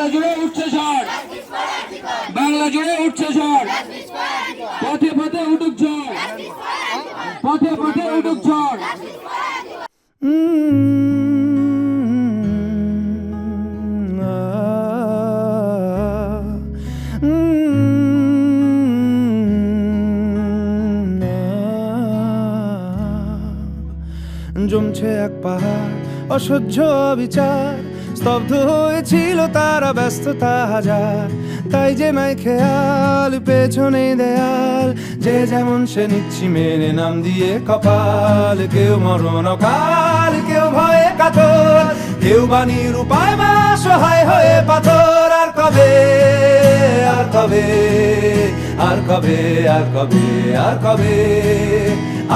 বাংলা জুড়ে উঠছে ঝড়, বাংলা জুড়ে উঠছে ঝড়, পথে পথে উঠুক ঝড়, পথে পথে উঠুক ঝড়। জমছে এক পাহাড় অসহ্য বিচার, স্তব্ধ হয়েছিল তারা ব্যস্ততা হাজার। তাই যে নাই খেয়াল পেছনে দেয়াল, যে যেমন সে নিচ্ছি মেনে নাম দিয়ে কপাল। কেউ মরণ কাল, কেউ ভয়ে কাতর, কেউ বাণীর উপায় বা সহায় হয়ে পাথর। আর কবে, আর কবে, আর কবে, আর কবে, আর কবে,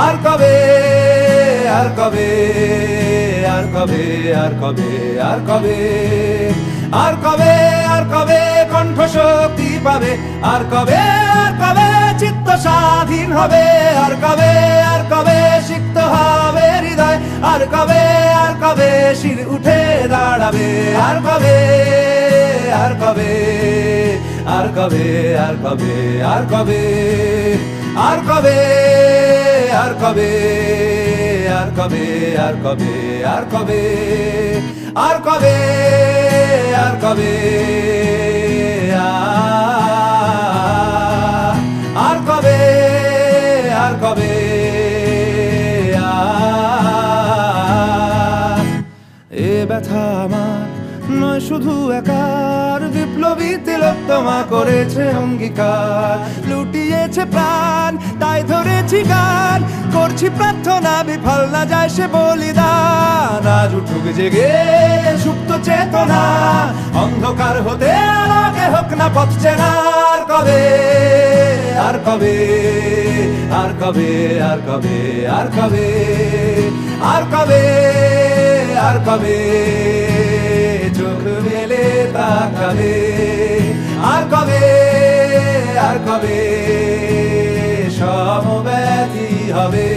আর কবে, আর কবে, আর কবে, আর কবে, আর কবে, আর কবে, আর কবে কণ্ঠ শক্তি পাবে, আর কবে, আর কবে চিত্ত স্বাধীন হবে, আর কবে, আর কবে সিক্ত হবে হৃদয়, আর কবে, আর কবে শির উঠে দাঁড়াবে, আর কবে, আর কবে, আর কবে, আর কবে, আর কবে, আর কবে, আর কবে, আর কবে, আর কবে, আর কবে, আর কবে, আর কবে, আর কবে, আর কবে, এ ব্যথা আমার নয় শুধু একার, বিপ্লবী তিলোত্তমা করেছে অঙ্গীকার। লুটিয়েছে প্রাণ তাই ধরেছি গান, করছি প্রার্থনা বিফল না যায় সে বলিদান। আজ উঠুক জেগে সুপ্ত চেতনা, অন্ধকার হতে আলোকে হোক না পথ চেনা। আর কবে, আর কবে, আর কবে, আর কবে, আর কবে, আর কবে, আর কবে চোখ মেলে তাকাবে, আর কবে, আর কবে সমব্যথী হবে,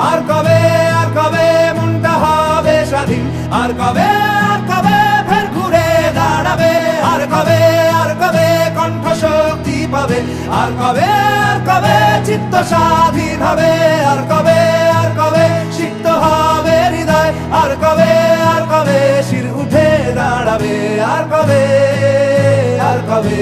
আর কবে, আর কবে মনটা হবে স্বাধীন, আর কবে, আর কবে ফের ঘুরে দাঁড়াবে, আর কবে, আর কবে কণ্ঠ শক্তি পাবে, আর কবে, আর কবে চিত্ত স্বাধীন হবে, আর কবে, আর কবে সিক্ত হবে হৃদয়, আর কবে, আর কবে শির উঠে দাঁড়াবে, আর কবে, আর কবে,